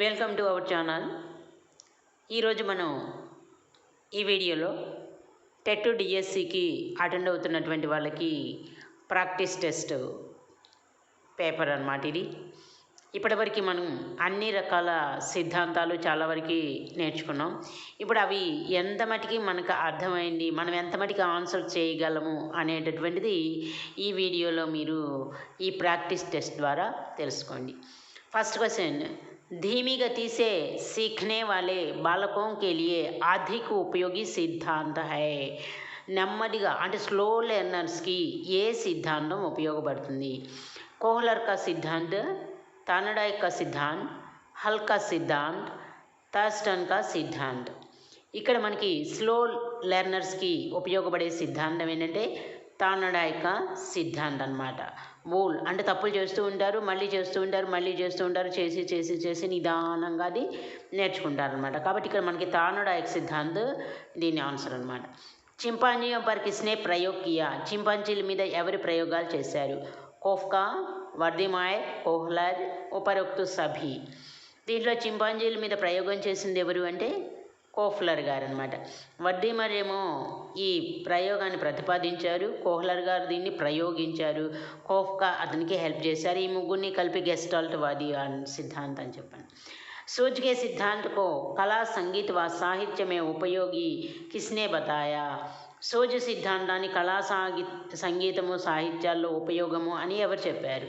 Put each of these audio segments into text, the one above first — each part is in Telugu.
Welcome to our channel. ఈరోజు మనం ఈ వీడియోలో టెట్ డిఎస్సికి అటెండ్ అవుతున్నటువంటి వాళ్ళకి ప్రాక్టీస్ టెస్ట్ పేపర్ అన్నమాట ఇది. ఇప్పటివరకు మనం అన్ని రకాల సిద్ధాంతాలు చాలా వరకు నేర్చుకున్నాం. ఇప్పుడు అవి ఎంత మటుకి మనకు అర్థమైంది, మనం ఎంత మటుకి ఆన్సర్ చేయగలము అనేటటువంటిది ఈ వీడియోలో మీరు ఈ ప్రాక్టీస్ టెస్ట్ ద్వారా తెలుసుకోండి. फर्स्ट क्वेश्चन, धीमी गति से सीखने वाले बालकों के लिए अधिक उपयोगी सिद्धांत है. నెమ్మదిగా అంటే స్లో లెర్నర్స్కి ఏ సిద్ధాంతం ఉపయోగపడుతుంది? కోహ్లర్ కా సిద్ధాంత్, తానడాయ్ కా సిద్ధాంత్, హల్ కా సిద్ధాంత్, థర్స్టన్ కా సిద్ధాంత్. ఇక్కడ మనకి స్లో లెర్నర్స్కి ఉపయోగపడే సిద్ధాంతం ఏంటంటే తానడాయక సిద్ధాంతం అన్నమాట. బోల్ అంటే తప్పులు చేస్తూ ఉంటారు, మళ్ళీ చేస్తూ ఉంటారు, మళ్ళీ చేస్తూ ఉంటారు, చేసి చేసి చేసి నిదానంగా అది నేర్చుకుంటారు అనమాట. కాబట్టి ఇక్కడ మనకి తానడాయక సిద్ధాంత్ దీని ఆన్సర్ అనమాట. చింపాంజీయో పర్ కిస్నే ప్రయోగ్ కియా, చింపాంజీల మీద ఎవరి ప్రయోగాలు చేశారు? కోఫ్కా, వర్దిమాయ్, కోహ్లర్, ఉపరోక్తు సభి. దీంట్లో చింపాంజీల మీద ప్రయోగం చేసింది ఎవరు అంటే కోహ్లర్ గారు అనమాట. వర్దిమర్ ఏమో ఈ ప్రయోగాన్ని ప్రతిపాదించారు, కోహ్లర్ గారు దీన్ని ప్రయోగించారు, కోఫ్కా అతనికి హెల్ప్ చేశారు. ఈ ముగ్గురిని కలిపి గెస్టాల్ట్ వాది సిద్ధాంతం అని చెప్పాను. सूझ के सिद्धांत को कला संगीत व साहित्य में उपयोगी किसने बताया? సోజు సిద్ధాంతాన్ని కళా సంగీతము సాహిత్యాల్లో ఉపయోగము అని ఎవరు చెప్పారు?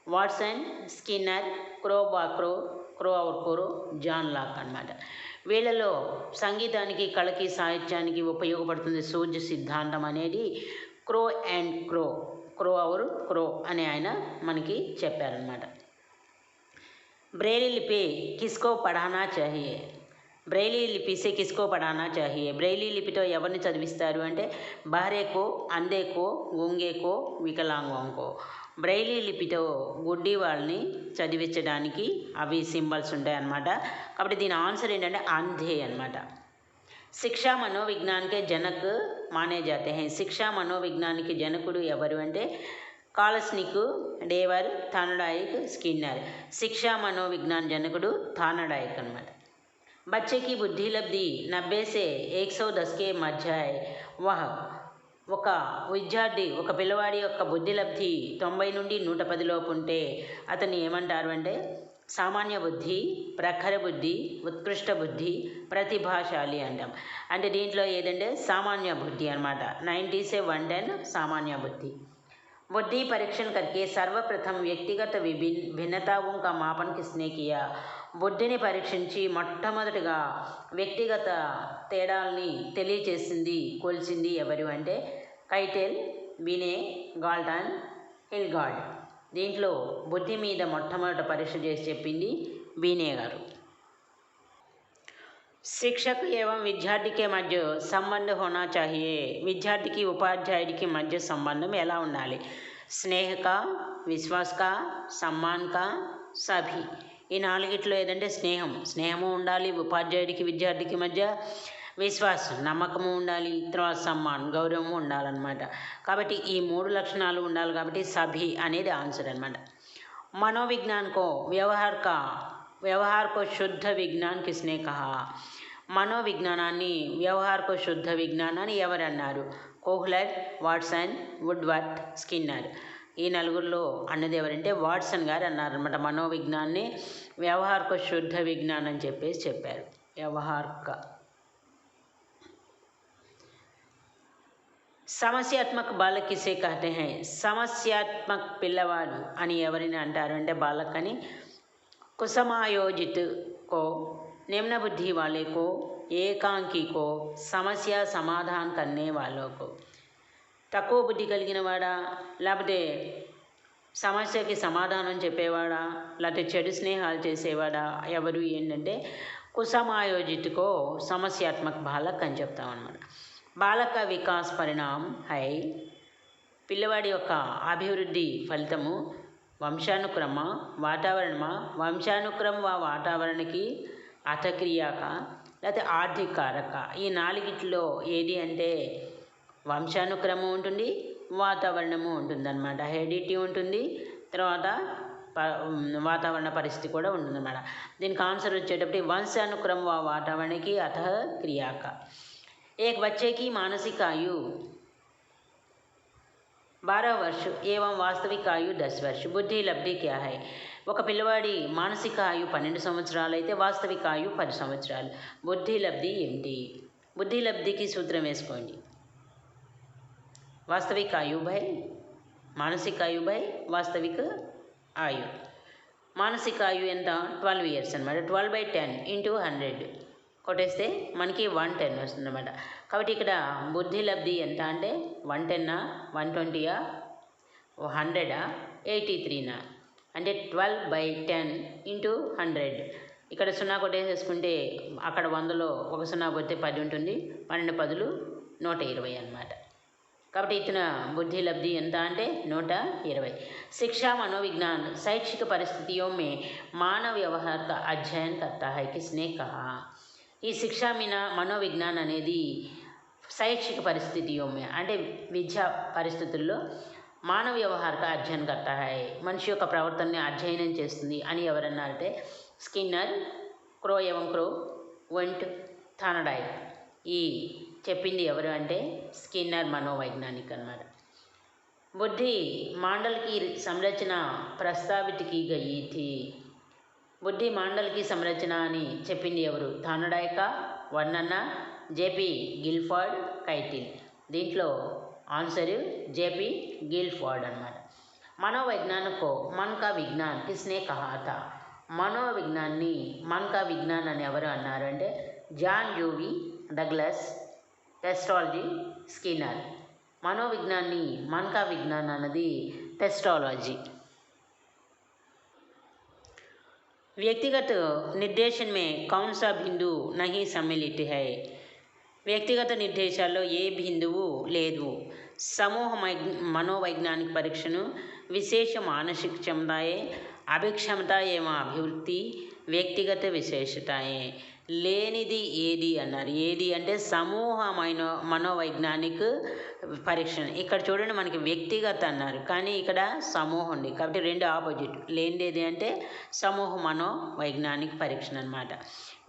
వాట్సన్, స్కిన్నర్, క్రోబాక్రో, క్రోవర్కోరో, జాన్ లాక్ అన్నమాట. వీళ్ళలో సంగీతానికి కళకి సాహిత్యానికి ఉపయోగపడుతుంది సోజు సిద్ధాంతం అనేది క్రో అండ్ క్రో, క్రో అవర్ క్రో అనే ఆయన మనకి చెప్పారనమాట. ब्रेली लिपि किसको पढ़ाना चाहिए? బ్రెయిలీ లిపి సే కిస్కో పడానా చాహియే. బ్రెయిలీ లిపితో ఎవరిని చదివిస్తారు అంటే బహరేకో, అంధేకో, గూంగేకో, వికలాంగంకో. బ్రెయిలీ లిపితో గుడ్డి వాళ్ళని చదివించడానికి అవి సింబల్స్ ఉంటాయి అన్నమాట. కాబట్టి దీని ఆన్సర్ ఏంటంటే అంధే అనమాట. శిక్షా మనోవిజ్ఞానికే జనక్ మానే జాతే హై. శిక్షా మనోవిజ్ఞానికి జనకుడు ఎవరు అంటే కాలస్నిక్, డేవర్, థానడాయిక్, స్కిన్నర్. శిక్షా మనోవిజ్ఞాన్ జనకుడు థానడాయిక్ అనమాట. बच्चे की बुद्धि लब्धि 90 से 110 के मध्य है. वह ఒక విద్యార్థి ఒక పిల్లవాడి యొక్క బుద్ధి లబ్ధి 90 నుండి 110 లోపు ఉంటే అతన్ని ఏమంటారు అంటే సామాన్య బుద్ధి, ప్రఖర బుద్ధి, ఉత్కృష్ట బుద్ధి, ప్రతిభాశాలి అంటాం. అంటే దీంట్లో ఏదంటే సామాన్య బుద్ధి అనమాట. 90 से 110 सामान्य बुद्धि. बुद्धि परीक्षण करके सर्वप्रथम व्यक्तिगत भिन्नताओं का मापन किसने किया? బుద్ధిని పరీక్షించి మొట్టమొదటిగా వ్యక్తిగత తేడాల్ని తెలియచేసింది, కొలిచింది ఎవరు అంటే కైటెల్, బినే, గాల్టన్, హిల్గార్డ్. దీంట్లో బుద్ధి మీద మొట్టమొదట పరీక్ష చేసి చెప్పింది బీనే గారు. శిక్షక్ ఏవం విద్యార్థికి మధ్య సంబంధం హోనా చాహియే. విద్యార్థికి ఉపాధ్యాయుడికి మధ్య సంబంధం ఎలా ఉండాలి? స్నేహక, విశ్వాసక, సమ్మాన్క, సభి. ఈ నాలుగిట్లో ఏదంటే స్నేహము ఉండాలి ఉపాధ్యాయుడికి విద్యార్థికి మధ్య, విశ్వాసం నమ్మకము ఉండాలి, తర్వాత సమ్మాన్ గౌరవము ఉండాలన్నమాట. కాబట్టి ఈ మూడు లక్షణాలు ఉండాలి కాబట్టి సభి అనేది ఆన్సర్ అనమాట. మనోవిజ్ఞాన్కో వ్యవహార్కో శుద్ధ విజ్ఞాన్ కిస్నే కహా. మనోవిజ్ఞానాన్ని వ్యవహార్కో శుద్ధ విజ్ఞానాన్ని ఎవరు అన్నారు? Kohler, Watson, Woodworth, Skinner. ఈ నలుగురిలో అన్నది ఎవరంటే వాట్సన్ గారు అన్నారనమాట. మనోవిజ్ఞాన్ని వ్యవహార్క శుద్ధ విజ్ఞానం అని చెప్పారు. వ్యవహార్క. సమస్యాత్మక బాలక్ కిసే కహతే హై. సమస్యాత్మక పిల్లవాడు అని ఎవరిని అంటారు అంటే బాలక్ అని. కుసమాయోజిత్ కో, నిమ్న బుద్ధి వాలే కో, ఏకాంకి కో, సమస్య సమాధాన్ కన్నే వాళ్ళకో. తక్కువ బుద్ధి కలిగిన వాడా, లేకపోతే సమస్యకి సమాధానం చెప్పేవాడా, లేకపోతే చెడు స్నేహాలు చేసేవాడా, ఎవరు ఏంటంటే కుసమాయోజితుకో సమస్యాత్మక బాలక్ అని చెప్తామన్నమాట. బాలక వికాస్ పరిణామ్ హై. పిల్లవాడి యొక్క అభివృద్ధి ఫలితము వంశానుక్రమ, వాతావరణమా, వంశానుక్రమ వాతావరణకి, అతక్రియాక, లేకపోతే ఆర్థికారక. ఈ నాలుగిట్లో ఏది అంటే వంశానుక్రమం ఉంటుంది, వాతావరణము ఉంటుందన్నమాట. హెరిడిటీ ఉంటుంది, తర్వాత वातावरण परिस्थिति కూడా ఉంటుందన్నమాట. దీనికి ఆన్సర్ వచ్చేటప్పుడు वंशानुक्रम व वातावरण की अतः क्रिया का. एक बच्चे की मानसिक आयु 12 वर्ष एवं वास्तविक आयु 10 वर्ष. బుద్ధి లబ్ధి क्या है? ఒక పిల్లవాడి మానసిక ఆయు 12 సంవత్సరాలు అయితే వాస్తవిక ఆయు 10 సంవత్సరాలు. బుద్ధి లబ్ధి ఏంటి? బుద్ధి లబ్ధికి సూత్రం వేసుకోండి. వాస్తవిక ఆయు బై మానసిక ఆయు బై వాస్తవిక ఆయు. మానసిక ఆయు ఎంత? 12 ఇయర్స్ అనమాట. 12/10 ఇంటూ 100 కొట్టేస్తే మనకి 110 వస్తుంది అనమాట. కాబట్టి ఇక్కడ బుద్ధి లబ్ధి ఎంత అంటే 110, 120, 100, 83 అంటే 12/10 ఇంటూ 100. ఇక్కడ 0 కొట్టేసేసుకుంటే అక్కడ 100లో ఒక 0 పోతే 10 ఉంటుంది. 12 10లు 120 అనమాట. కాబట్టి ఇతన बुद्धि लब्धि ఎంత అంటే 120. शिक्षा मनोविज्ञान शैक्षिक परिस्थितियों में मानव व्यवहार का अध्ययन करता है. किसने कहा? ఈ శిక్షా మనోవిజ్ఞాన్ అనేది శైక్షిక పరిస్థితిలో అంటే విద్యా పరిస్థితుల్లో మానవ వ్యవహారక అధ్యయనం కర్తా హై, మనిషి యొక్క ప్రవర్తనని అధ్యయనం చేస్తుంది అని ఎవరన్నారంటే స్కిన్నర్, క్రో ఏవం క్రో, వంట్, థానడైక్. ఈ చెప్పింది ఎవరు అంటే స్కిన్నర్ మనోవైజ్ఞానిక్ అన్నమాట. బుద్ధి मांडल की संरचना प्रस्तावित की गई थी. బుద్ధి మాండల్ की సంరచన అని చెప్పింది ఎవరు? థానడైక, వర్ణన్న, జేపీ గిల్ఫర్డ్, కైటిల్. దీంట్లో ఆన్సర్ జేపీ గిల్ఫర్డ్ అన్నమాట. మనోవైజ్ఞానికో మన్ కా విజ్ఞాన్ కిస్నే కహా థా. మనోవిజ్ఞాన్ని మన్ కా విజ్ఞాన్ అని ఎవరు అన్నారు అంటే జాన్ జూవి, డగ్లస్, టెస్టాలజీ, స్కిన్నర్. మనోవిజ్ఞాన్ని మన్ కా విజ్ఞాన్ అన్నది టెస్టాలజీ. व्यक्तिगत निर्देशन में कौन सा बिंदु नहीं सम्मिलित है? వ్యక్తిగత నిర్దేశాల్లో ఏ బిందువు లేదు. సమూహ మనోవైజ్ఞానిక పరీక్షను విశేష మానసిక क्षमताएं, అభిక్షమత एवं అభివృద్ధి, వ్యక్తిగత విశేషతాయే. లేనిది ఏది అన్నారు? ఏది అంటే సమూహ మనోవైజ్ఞానిక పరీక్ష. ఇక్కడ చూడండి మనకి వ్యక్తిగత అన్నారు కానీ ఇక్కడ సమూహం ఉంది కాబట్టి రెండు ఆపోజిట్. లేనిది అంటే సమూహ మనోవైజ్ఞానిక పరీక్ష అనమాట.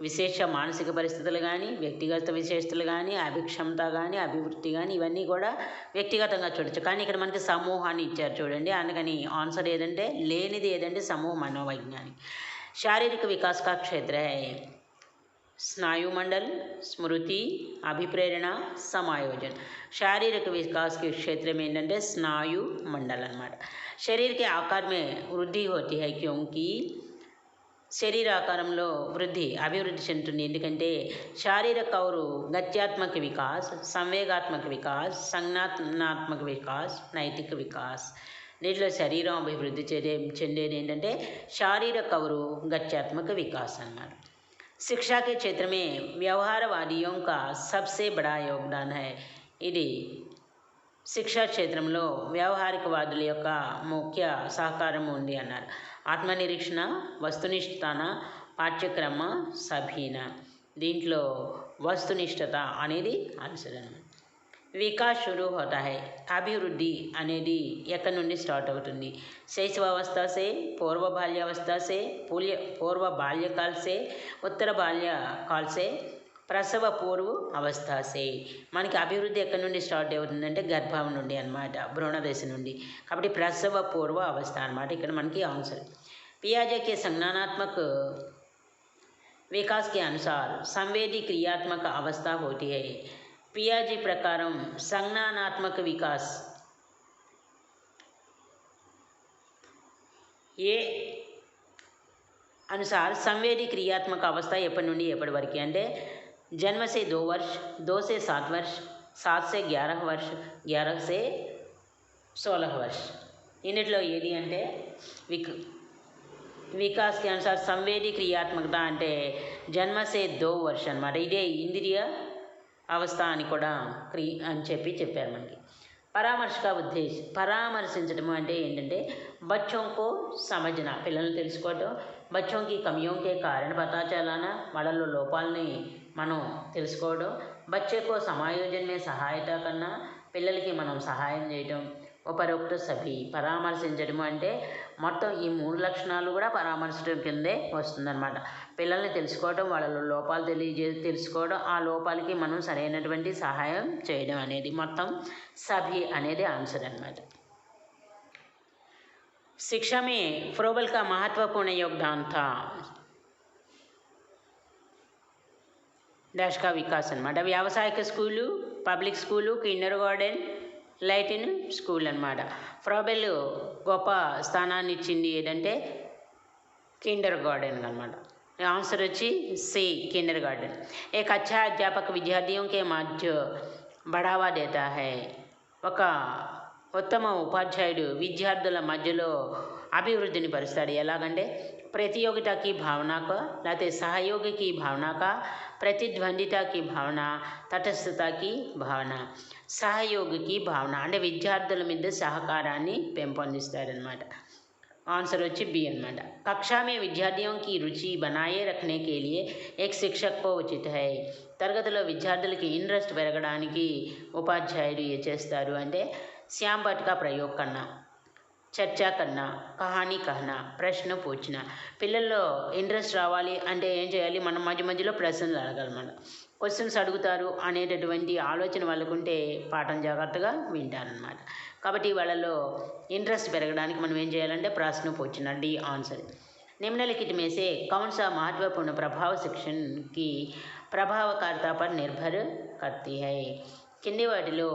విశేష మానసిక పరిస్థితులు కానీ, వ్యక్తిగత విశేషతలు కానీ, అభిక్షమత కానీ, అభివృద్ధి కానీ ఇవన్నీ కూడా వ్యక్తిగతంగా చూడొచ్చు. కానీ ఇక్కడ మనకి సమూహాన్ని ఇచ్చారు చూడండి. అందుకని ఆన్సర్ ఏదంటే లేనిది ఏదంటే సమూహ మనోవైజ్ఞానిक. शारीरिक विकास का क्षेत्र है स्नायुमंडल, स्मृति, अभिप्रेरणा, समायोजन. शारीरिक विकास के क्षेत्र में ఏంటంటే स्नायु मंडल अన్నమాట. शरीर के आकार में वृद्धि होती है क्योंकि శరీర ఆకారంలో వృద్ధి అభివృద్ధి చెందుతుంది. ఎందుకంటే శారీరక और गत्यात्मक विकास, संवेगात्मक विकास, संज्ञानात्मक विकास, नैतिक विकास. దీంట్లో శరీరం అభివృద్ధి చెందేది ఏంటంటే శారీరక और गत्यात्मक विकास అన్నమాట. शिक्षा के क्षेत्र में व्यवहारवादियों का सबसे बड़ा योगदान है. ఇది శిక్షా క్షేత్రంలో వ్యవహారికవాదుల యొక్క ముఖ్య సహకారం ఉంది అన్నారు. ఆత్మనిరీక్షణ, వస్తునిష్ఠత, పాఠ్యక్రమ సభీన. దీంట్లో వస్తునిష్ఠత అనేది ఆన్సర్ అన్నమాట. వికాస్ షురూ హోతా హై. అభివృద్ధి అనేది ఎక్కడి నుండి స్టార్ట్ అవుతుంది? శైశవావస్థ సే, పూర్వ బాల్యావస్థ సే, పూర్వ బాల్యకాల సే, ఉత్తర బాల్యకాల సే, ప్రసవ పూర్వ అవస్థ సే. మనకి అభివృద్ధి ఎక్కడి నుండి స్టార్ట్ అవుతుందంటే గర్భం నుండి అన్నమాట, భ్రూణ దశ నుండి. కాబట్టి ప్రసవ పూర్వ అవస్థ అన్నమాట ఇక్కడ మనకి ఆన్సర్. పియాజే के संज्ञानात्मक विकास के अनुसार संवेदी क्रियात्मक अवस्था होती है. పియాజే ప్రకారం సంజ్ఞానాత్మక వికాస్ ఏ अनुसार संवेदी क्रियात्मक अवस्था ఎప్పటి నుండి ఎప్పటి వరకు అంటే जन्म से 2 वर्ष, 2 से 7 वर्ष, 7 से 11 वर्ष, 11 से 16 वर्ष. ఇన్నిట్లో ఏది అంటే వికాస్ के अनुसार संवेदी క్రియాత్మకత అంటే జన్మ से 2 वर्ष అన్నమాట. ఇదే ఇంద్రియ అవస్థ అని కూడా అని చెప్పారు మనకి. పరామర్శ का उद्देश्य పరామర్శించడం అంటే ఏంటంటే बच्चों को समझना, పిల్లల్ని తెలుసుకోవడం, बच्चों की कमियों के कारण पता चलाना, వాళ్ళలో లోపాలని మనం తెలుసుకోవడం, बच्चे को समायोजन में सहायता करना, పిల్లలకి మనం సహాయం చేయడం, ఉపరోక్త సభి. పరామర్శించడము అంటే మొత్తం ఈ 3 లక్షణాలు కూడా పరామర్శించడం కిందే వస్తుందన్నమాట. పిల్లల్ని తెలుసుకోవడం, వాళ్ళలో లోపాలు తెలుసుకోవడం, ఆ లోపాలకి మనం సరైనటువంటి సహాయం చేయడం అనేది మొత్తం సభి అనేది ఆన్సర్ అన్నమాట. शिक्षा में फ्रोबल का महत्वपूर्ण योगदान था डैश का विकास अన్నమాట. వ్యావసాయిక school, public school, kindergarten, లైటిన్ స్కూల్ అన్నమాట. ఫ్రోబెల్ గొప్ప స్థానాన్ని ఇచ్చింది ఏదంటే కిండర్ గార్డెన్ అన్నమాట. ఆన్సర్ వచ్చి సి किंडर गार्डन. एक अच्छा अध्यापक विद्यार्थियों के मध्य बढ़ावा देता है. ఒక ఉత్తమ ఉపాధ్యాయుడు విద్యార్థుల మధ్యలో అభివృద్ధిని పరుస్తాడు. ఎలాగంటే प्रतियोगिता की भावना का, లేకపోతే सहयोग की भावना का, प्रतिद्वंदिता की भावना, तटस्थता की भावना. सहयोग की भावना అంటే విద్యార్థుల మీద సహకారాన్ని పెంపొందిస్తారనమాట. आंसर వచ్చి बी अनమాట. कक्षा में विद्यार्थियों की रुचि बनाए रखने के लिए एक शिक्षक को उचित है. తరగతిలో విద్యార్థులకి ఇంట్రెస్ట్ పెరగడానికి ఉపాధ్యాయుడు ఏం చేస్తారు అంటే श्याम भट्ट का प्रयोग करना, చర్చా కన్నా, కహానీ కహనా, ప్రశ్న పూచిన. పిల్లల్లో ఇంట్రెస్ట్ రావాలి అంటే ఏం చేయాలి, మనం మధ్య మధ్యలో ప్రశ్నలు అడగాలన్నమాట. క్వశ్చన్స్ అడుగుతారు అనేటటువంటి ఆలోచన వాళ్ళకుంటే పాఠం జాగ్రత్తగా వింటారనమాట. కాబట్టి వాళ్ళలో ఇంట్రెస్ట్ పెరగడానికి మనం ఏం చేయాలంటే ప్రశ్న పూచిన. D answer. निम्नलिखित में से कौन सा महत्वपूर्ण प्रभाव शिक्षण की प्रभावकारिता पर निर्भर करती है. కింది వాటిలో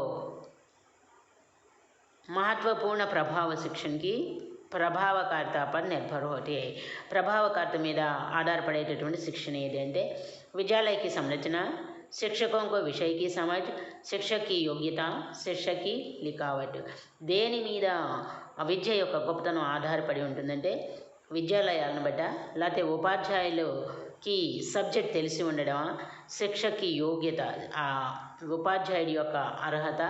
महत्वपूर्ण प्रभाव शिक्षण की ప్రభావకారిత पर निर्भर होती है. ప్రభావకారిత మీద ఆధారపడేటటువంటి శిక్షణ ఏదంటే विद्यालय की संरचना, शिक्षकों को विषय की समझ, शिक्षक की योग्यता, शिक्षक की लिखावट. దేని మీద విద్య యొక్క గొప్పతనం ఆధారపడి ఉంటుందంటే విద్యాలయాలను బట్ట, లేకపోతే ఉపాధ్యాయులకి సబ్జెక్ట్ తెలిసి ఉండడమా, శిక్షకి యోగ్యత, ఆ ఉపాధ్యాయుడి యొక్క అర్హత,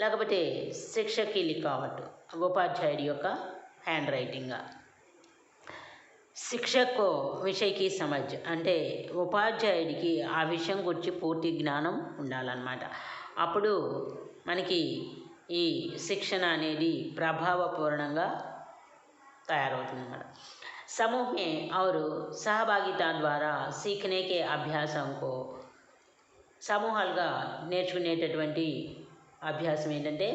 లేకపోతే శిక్షకి లిఖావట్, ఉపాధ్యాయుడి యొక్క హ్యాండ్ రైటింగ్. శిక్షకు విషయకి సమజ్ అంటే ఉపాధ్యాయుడికి ఆ విషయం గురించి పూర్తి జ్ఞానం ఉండాలన్నమాట. అప్పుడు మనకి ఈ శిక్షణ అనేది ప్రభావపూర్ణంగా తయారవుతుందన్నమాట. समूह में और सहभागिता ద్వారా सीखने के अभ्यासों को సమూహాలుగా నేర్చుకునేటటువంటి అభ్యాసం ఏంటంటే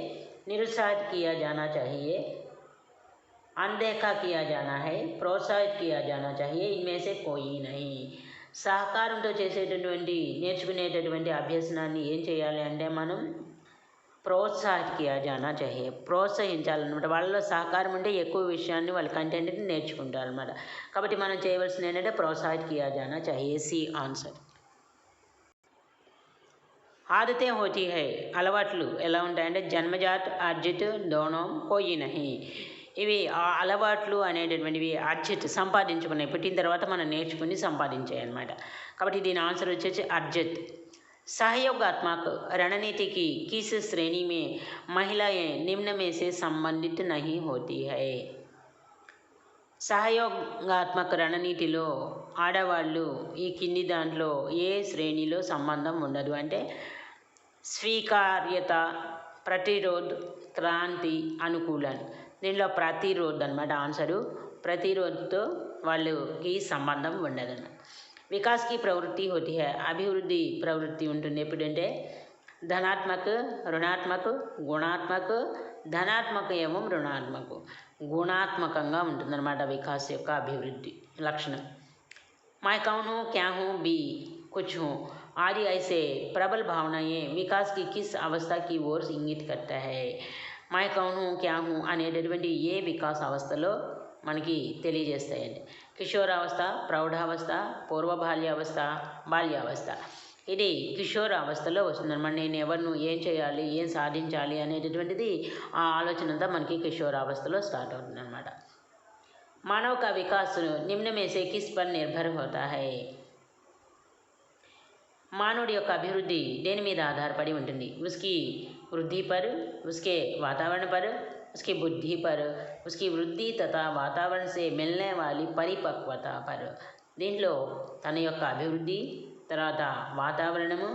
నిరుత్సాహిत किया जाना चाहिए, अनदेखा किया जाना है, ప్రోత్సాహిत किया जाना चाहिए, इनमें से कोई नहीं. సహకారంతో చేసేటటువంటి నేర్చుకునేటటువంటి అభ్యసనాన్ని ఏం చేయాలి అంటే మనం ప్రోత్సాహిత किया जाना चाहिए, ప్రోత్సహించాలన్నమాట. వాళ్ళలో సహకారం ఉంటే ఎక్కువ విషయాన్ని వాళ్ళ కంటెంట్ని నేర్చుకుంటారు అనమాట. కాబట్టి మనం చేయవలసింది ఏంటంటే ప్రోత్సాహిత किया जाना चाहिए. सी ఆన్సర్. ఆదతే హోతీ హై అలవాట్లు ఎలా ఉంటాయంటే జన్మజాత్, అర్జిత్, దోనో, కోయి నహి. ఇవి ఆ అలవాట్లు అనేటటువంటివి అర్జిత్ సంపాదించుకున్నాయి, పుట్టిన తర్వాత మనం నేర్చుకుని సంపాదించాయి అన్నమాట. కాబట్టి దీని ఆన్సర్ వచ్చేసి అర్జిత్. सहयोगात्मक रणनीति की किस श्रेणी में महिलाएं निम्न में से संबंधित नहीं होती है. సహయోగాత్మక రణనీతిలో ఆడవాళ్ళు ఈ కింది దాంట్లో ఏ శ్రేణిలో సంబంధం ఉండదు అంటే స్వీకార్యత, ప్రతిరోధ్, క్రాంతి, అనుకూలన్. దీనిలో ప్రతిరోధ్ అనమాట ఆన్సరు. ప్రతిరోధ్తో వాళ్ళకి సంబంధం ఉండదన్నమాట. विकास की प्रवृत्ति होती है, అభివృద్ధి ప్రవృత్తి ఉంటుంది ఎప్పుడంటే ధనాత్మక, రుణాత్మక, గుణాత్మక, ధనాత్మక ఏమో రుణాత్మక, గుణాత్మకంగా ఉంటుందన్నమాట వికాస్ యొక్క అభివృద్ధి లక్షణం. मैं कौन हूँ, क्या हूँ, बी कुछ हूँ आदि ऐसे प्रबल भावनाएं विकास की किस अवस्था की ओर इंगित करता है. मैं कौन हूँ, क्या हूँ అనేటటువంటి ఏ వికాస్ అవస్థలో మనకి తెలియజేస్తాయండి. కిషోరావస్థ, ప్రౌఢావస్థ, పూర్వ బాల్యావస్థ, బాల్యావస్థ. ఇది కిషోర అవస్థలో వస్తుందన్నమాట. నేను ఎవరిను, ఏం చేయాలి, ఏం సాధించాలి అనేటటువంటిది ఆ ఆలోచన అంతా మనకి కిషోరావస్థలో స్టార్ట్ అవుతుందన్నమాట. మానవ కా వికాస్ నిమ్న में से किस पर निर्भर होता है. మానవుడి యొక్క అభివృద్ధి దేని మీద ఆధారపడి ఉంటుంది. उसकी वृद्धि पर, उसके वातावरण पर, उसकी बुद्धि पर, उसकी वृद्धि तथा वातावरण से मिलने वाली परिपक्वता पर. దీంట్లో తన యొక్క అభివృద్ధి, తర్వాత వాతావరణము,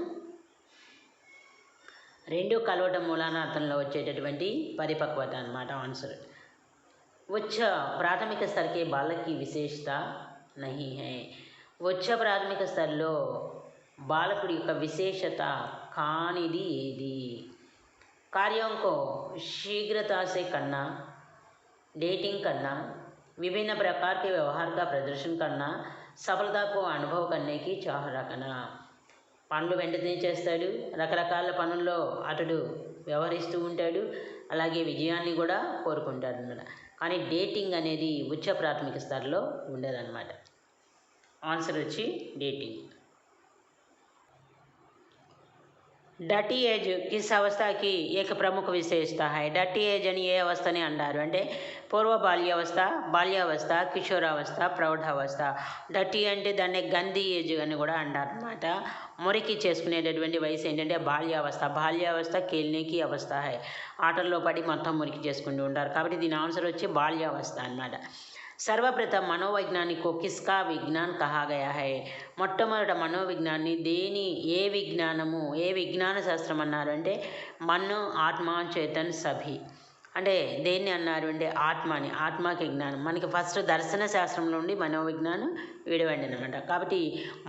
రెండు కలవటం మూలాన అతనిలో వచ్చేటటువంటి పరిపక్వత అన్నమాట ఆన్సర్. उच्च ప్రాథమిక స్థర్కే బాలకి విశేషత నహీ హై. ఉచ్చ ప్రాథమిక స్థాయిలో బాలకుడి యొక్క విశేషత కానిది ఏది? कार्यों को शीघ्रता से करना, डेटिंग करना, विभिन्न प्रकार के व्यवहार का प्रदर्शन करना, सफलता को अनुभव करने की चाह रखना. పనులు వెంటనే చేస్తాడు, రకరకాల పనుల్లో అతడు వ్యవహరిస్తూ ఉంటాడు, అలాగే విజయాన్ని కూడా కోరుకుంటాడు అన్నమాట. కానీ డేటింగ్ అనేది ఉచ్చ ప్రాథమిక స్థాయిలో ఉండదన్నమాట. ఆన్సర్ వచ్చి డేటింగ్. డర్టీ ఏజ్ కిస్ అవస్థకి ఏక ప్రముఖ విశేషత హై. డర్టీ ఏజ్ అని ఏ అవస్థని అంటారు అంటే పూర్వ బాల్యావస్థ, కిషోరావస్థ, ప్రౌఢావస్థ. డర్టీ అంటే దాన్ని గంధీ ఏజ్ అని కూడా అంటారు అన్నమాట. మురికి చేసుకునేటటువంటి వయసు ఏంటంటే బాల్యావస్థ కేల్నేకి అవస్థ హై. ఆటల్లో పడి మొత్తం మురికి చేసుకుంటూ ఉంటారు, కాబట్టి దీని ఆన్సర్ వచ్చి బాల్యావస్థ అన్నమాట. सर्वप्रथम मनोवैज्ञानिक को किसका विज्ञान कहा गया है? మొట్టమొదట మనోవిజ్ఞాన్ని ఏ విజ్ఞాన శాస్త్రం అన్నారు అంటే మన్ను, ఆత్మ, చేతన్, సభి. అంటే దేన్ని అన్నారు అంటే ఆత్మకి విజ్ఞానం. మనకి ఫస్ట్ దర్శన శాస్త్రం నుండి మనోవిజ్ఞానం విడివండి అనమాట. కాబట్టి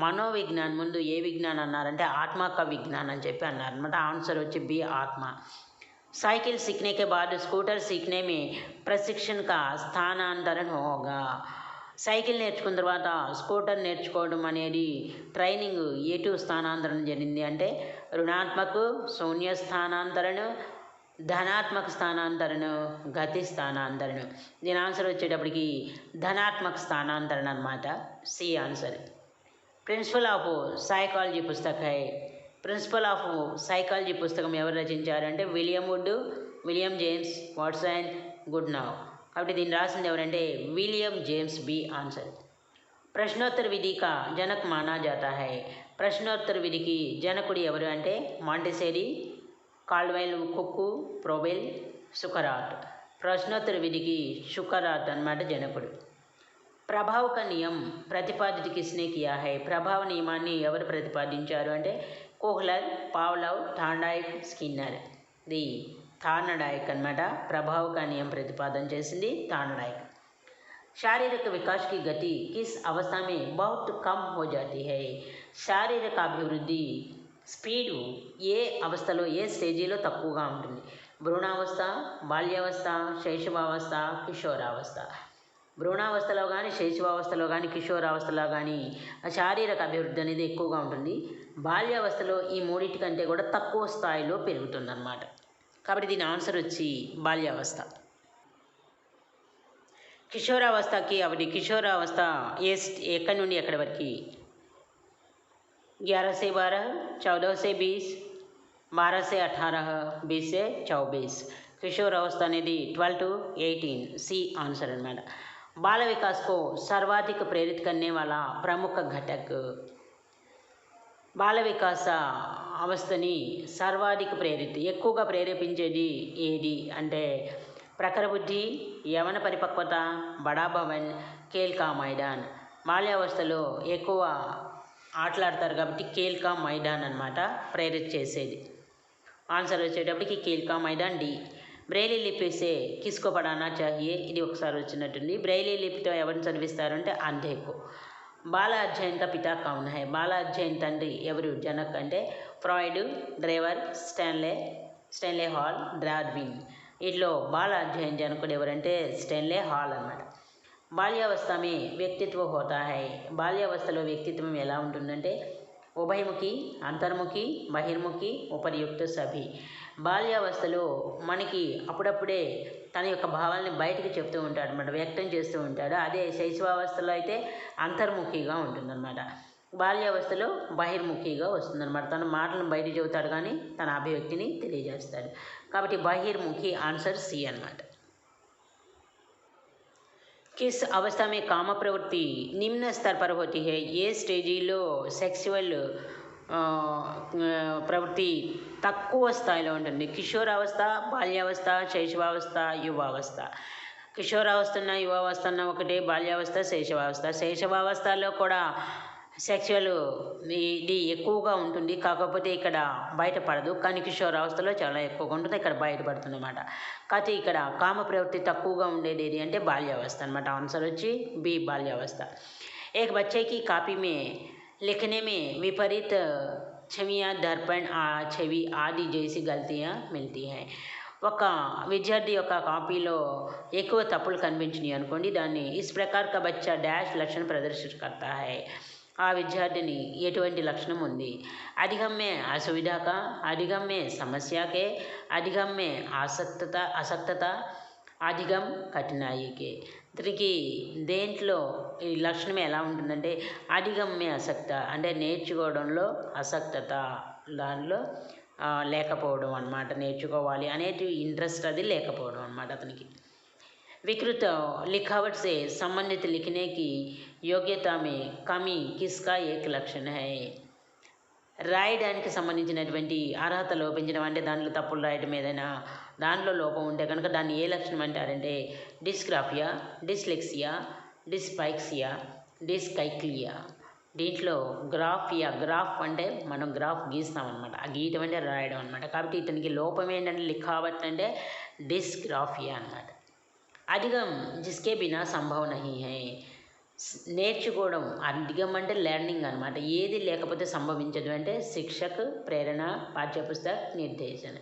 మనోవిజ్ఞానం ముందు ఏ విజ్ఞానం అన్నారంటే ఆత్మక విజ్ఞానం అని చెప్పి అన్నారు అనమాట. ఆన్సర్ వచ్చి బి ఆత్మ. साइकिल सीखने के बाद स्कूटर सीखने में प्रशिक्षण का स्थानांतरण होगा. సైకిల్ నేర్చుకున్న తర్వాత స్కూటర్ నేర్చుకోవడం అనేది ట్రైనింగ్ ఎటు స్థానాంతరం జరిగింది అంటే రుణాత్మక శూన్య స్థానాంతరణ, ధనాత్మక స్థానాంతరణ, గతి స్థానాంతరణ. దీని ఆన్సర్ వచ్చేటప్పటికి ధనాత్మక స్థానాంతరణ అనమాట. C answer. Principle of psychology పుస్తక హై. ప్రిన్సిపల్ ఆఫ్ సైకాలజీ పుస్తకం ఎవరు రచించారంటే William Wood, William James, Watson, Goodnow. కాబట్టి దీన్ని రాసింది ఎవరంటే విలియం జేమ్స్, బి ఆన్సర్. ప్రశ్నోత్తర విధి కా జనక్ మానా జాతా హై. ప్రశ్నోత్తర విధికి జనకుడు ఎవరు అంటే మాంటిసేరీ, కాల్డ్వెల్, కుక్కు, ప్రోబెల్, సుకరాట్. ప్రశ్నోత్తర విధికి సుకరాట్ అన్నమాట జనకుడు. ప్రభావ కా నియम ప్రతిపాదిత కిస్నే కియా హై. ప్రభావ నియమాన్ని ఎవరు ప్రతిపాదించారు అంటే Kohler, Pavlov, Thorndike, Skinner. The Thorndike అన్నమాట. ప్రభావ కా నియम ప్రతిపాదన చేసింది థార్న్డైక్. శారీరక వికాస్ కి గతి కిస్ అవస్థ మే బహుత్ కమ్ హో జాతీ హై. శారీరక అభివృద్ధి స్పీడు ఏ అవస్థలో ఏ స్టేజీలో తక్కువగా ఉంటుంది? భ్రూణావస్థ, బాల్యావస్థ, శైశవావస్థ, కిషోరావస్థ. భ్రూణావస్థలో కానీ, శైశవావస్థలో కానీ, కిషోరావస్థలో కానీ శారీరక అభివృద్ధి అనేది ఎక్కువగా ఉంటుంది. బాల్యావస్థలో ఈ మూడింటి కంటే కూడా తక్కువ స్థాయిలో పెరుగుతుందన్నమాట. కాబట్టి దీని ఆన్సర్ వచ్చి బాల్యావస్థ. కిషోరావస్థకి అవధి. కిషోరావస్థ ఎక్కడి నుండి ఎక్కడి వరకు? 11 से 12, 14 से 20, 12 से 18, 20 से 24. కిషోరావస్థ అనేది 12 to 18. సి ఆన్సర్ అనమాట. బాల వికాస్ को सर्वाधिक प्रेरित करने वाला प्रमुख घटक. బాల వికాస అవస్థని సర్వాధిక ఎక్కువగా ప్రేరేపించేది ఏది అంటే ప్రఖర బుద్ధి, యవన పరిపక్వత, బడా భవన్, కేల్కా మైదాన్. బాల్యావస్థలో ఎక్కువ ఆటలాడతారు కాబట్టి కేల్కా మైదాన్ అన్నమాట ప్రేరిత చేసేది. ఆన్సర్ వచ్చేటప్పటికి కేల్కా మైదాన్, డి. బ్రెయిలీ లిపి సే కిస్కో పడానా చాహియే. ఇది ఒకసారి వచ్చినట్టుంది. బ్రెయిలీ లిపితో ఎవరిని చదివిస్తారంటే అంధేకు. బాల అధ్యయన్ కా పితా కౌన్ హై. బాల అధ్యయన్ తండ్రి ఎవరు? జనక్ అంటే ఫ్రాయిడ్, డ్రైవర్, స్టాన్లే హాల్, డార్విన్. వీటిలో బాల అధ్యయన్ జనకుడు ఎవరంటే స్టాన్లే హాల్ అన్నమాట. బాల్యావస్థ మే వ్యక్తిత్వ హోతా హై. బాల్యావస్థలో వ్యక్తిత్వం ఎలా ఉంటుందంటే ఉభయముఖి, అంతర్ముఖి, బహిర్ముఖి, ఉపర్యుక్త సభి. బాల్యావస్థలో మనకి అప్పుడప్పుడే తన యొక్క భావాలని బయటకు చెప్తూ ఉంటాడు అన్నమాట, వ్యక్తం చేస్తూ ఉంటాడు. అదే శైశవావస్థలో అయితే అంతర్ముఖిగా ఉంటుందన్నమాట. బాల్యావస్థలో బహిర్ముఖిగా వస్తుందన్నమాట. తన మాటలను బయట చెబుతాడు కానీ తన అభివ్యక్తిని తెలియజేస్తాడు. కాబట్టి బహిర్ముఖి ఆన్సర్ సి అన్నమాట. किस अवस्था में काम प्रवृत्ति निम्न स्तर पर होती है? ఏ స్టేజీలో సెక్సువల్ ప్రవృత్తి తక్కువ స్థాయిలో ఉంటుంది? కిషోరావస్థ, బాల్యావస్థ, శైశవావస్థ, యువావస్థ. కిషోరావస్థ అన్న యువావస్థ అన్న ఒకటే, బాల్యావస్థ, శైశవావస్థ. శైశవావస్థలో కూడా సెక్చువల్ ఇది ఎక్కువగా ఉంటుంది, కాకపోతే ఇక్కడ బయటపడదు, కానీ కిషోరావస్థలో చాలా ఎక్కువగా ఉంటుంది, ఇక్కడ బయటపడుతుంది అనమాట. కాకపోతే ఇక్కడ కామ ప్రవృత్తి తక్కువగా ఉండేది ఏది అంటే బాల్యావస్థ అనమాట. ఆన్సర్ వచ్చి బి, బాల్యావస్థ. एक बच्चे की कापी में लिखने में विपरीत छवियाँ, दर्पण, छवि आदि जैसी गलतियाँ मिलती हैं. ఒక విద్యార్థి యొక్క కాపీలో ఎక్కువ తప్పులు కనిపించినాయి అనుకోండి, దాన్ని ఇస్ ప్రకార్ కా బచ్చా డాష్ లక్షణ ప్రదర్శిత కర్తా హై. ఆ విద్యార్థిని ఎటువంటి లక్షణం ఉంది? అధిగమ్ మే అసువిధా కా, అధిగమ్ మే సమస్య కే, అధిగమ్ మే ఆసక్తత, అధిగం కఠినాయికే. దీనికి దేంట్లో ఈ లక్షణం ఎలా ఉంటుందంటే అధిగమ్య ఆసక్త అంటే నేర్చుకోవడంలో ఆసక్తత, దానిలో లేకపోవడం అన్నమాట. నేర్చుకోవాలి అనేది ఇంట్రెస్ట్ అది లేకపోవడం అన్నమాట అతనికి. विकृत लिखावट से संबंधित लिखने की योग्यता में कमी किसका एक लक्षण है. రాయడానికి సంబంధించినటువంటి అర్హత లోపించడం అంటే దాంట్లో తప్పులు రాయడం, ఏదైనా దాంట్లో లోపం ఉంటే కనుక దాన్ని ఏ లక్షణం అంటారంటే డిస్గ్రాఫియా, డిస్లెక్సియా, డిస్పైక్సియా, డిస్కైక్లియా. దీంట్లో గ్రాఫ్ అంటే మనం గ్రాఫ్ గీస్తామన్నమాట, ఆ గీయటం అంటే రాయడం అనమాట. కాబట్టి ఇతనికి లోపం ఏంటంటే లిఖావట్ అంటే డిస్గ్రాఫియా అనమాట. అధిగం జిస్కే బినా సంభవ్ నహీ హై. నేర్చుకోవడం, అధిగం అంటే లెర్నింగ్ అనమాట. ఏది లేకపోతే సంభవించదు అంటే శిక్షక్, ప్రేరణ, పాఠ్యపుస్తక, నిర్దేశన.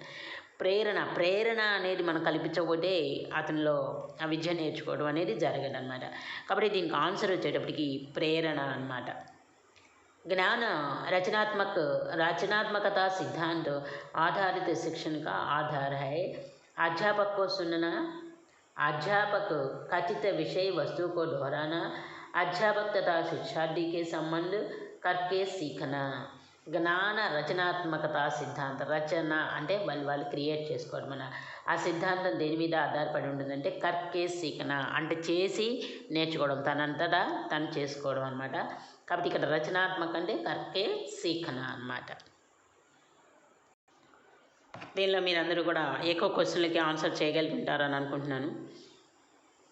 ప్రేరణ అనేది మనం కల్పించకపోతే అతనిలో ఆ విద్య నేర్చుకోవడం అనేది జరగదు అనమాట. కాబట్టి దీనికి ఆన్సర్ వచ్చేటప్పటికి ప్రేరణ అనమాట. ज्ञान रचनात्मकता सिद्धांत आधारित शिक्षण का आधार है. अध्यापक को सुनना, अध्यापक कथित विषय वस्तु को दोहराना, अध्यापक तथा शिक्षार्थी के संबंध करके सीखना. జ్ఞాన రచనాత్మకత సిద్ధాంతం. రచన అంటే వాళ్ళు క్రియేట్ చేసుకోవడం. మన ఆ సిద్ధాంతం దేని మీద ఆధారపడి ఉంటుందంటే కర్కే సీఖన అంటే చేసి నేర్చుకోవడం, తనంతటా తను చేసుకోవడం అనమాట. కాబట్టి ఇక్కడ రచనాత్మక అంటే కర్కే సీఖన అనమాట. దీనిలో మీరందరూ కూడా ఎక్కువ క్వశ్చన్లకి ఆన్సర్ చేయగలుగుతారని అనుకుంటున్నాను.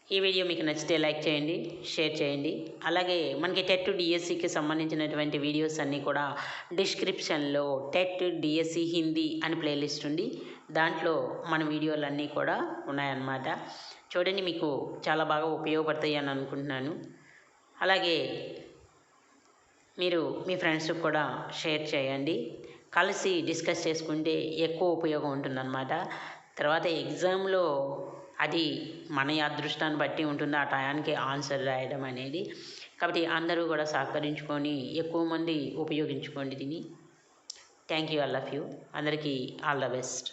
ఈ వీడియో మీకు నచ్చితే లైక్ చేయండి, షేర్ చేయండి. అలాగే మనకి టెట్ డిఎస్సికి సంబంధించినటువంటి వీడియోస్ అన్నీ కూడా డిస్క్రిప్షన్లో టెట్ డిఎస్సి హిందీ అని ప్లేలిస్ట్ ఉంది, దాంట్లో మన వీడియోలన్నీ కూడా ఉన్నాయన్నమాట. చూడండి, మీకు చాలా బాగా ఉపయోగపడతాయి అని అనుకుంటున్నాను. అలాగే మీరు మీ ఫ్రెండ్స్కి కూడా షేర్ చేయండి. కలిసి డిస్కస్ చేసుకుంటే ఎక్కువ ఉపయోగం ఉంటుందన్నమాట. తర్వాత ఎగ్జామ్లో అది మన అదృష్టాన్ని బట్టి ఉంటుంది ఆ టయానికి ఆన్సర్ రాయడం అనేది. కాబట్టి అందరూ కూడా సహకరించుకొని ఎక్కువ మంది ఉపయోగించుకోండి దీన్ని. Thank you, all of you. అందరికీ ఆల్ ద బెస్ట్.